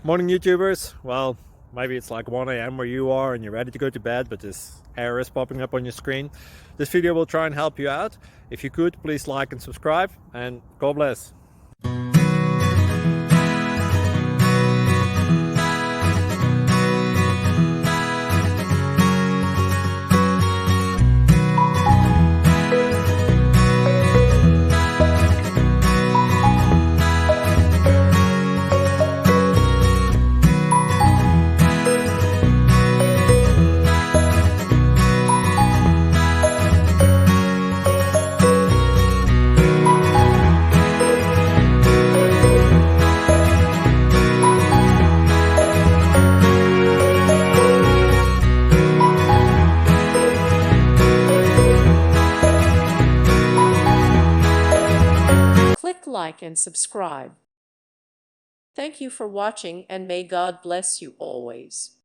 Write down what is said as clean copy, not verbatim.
Morning YouTubers. Well, maybe it's like 1 a.m. where you are and you're ready to go to bed, but this error is popping up on your screen. This video will try and help you out. If you could, please like and subscribe, and God bless. Click like and subscribe. Thank you for watching, and may God bless you always.